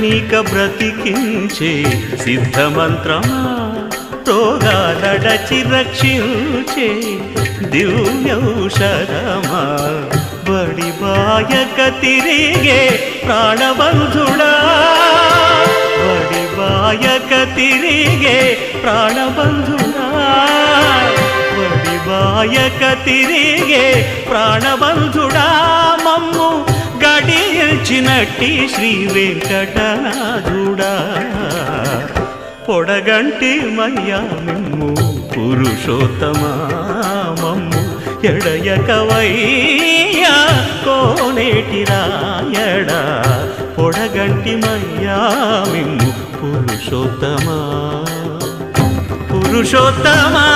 నీక బ్రతికించే సిద్ధమంత్రమా రోగాలడచి రక్షించే దివ్యౌషధమా బడి బాయక తిరిగే ప్రాణబంధుడా బడి బాయక తిరిగే ప్రాణబంధుడా బడి బాయక తిరిగే ప్రాణబంధుడా మమ్ము గడిచినట్టి శ్రీ వెంకటనాథుడా పొడగంటి మయ్యా మిమ్ము పురుషోత్తమా మమ్ము ఎడయకవయ్యా కోనేటి రాయడా పొడగంటి మయ్యా మిమ్ము పురుషోత్తమా పురుషోత్తమా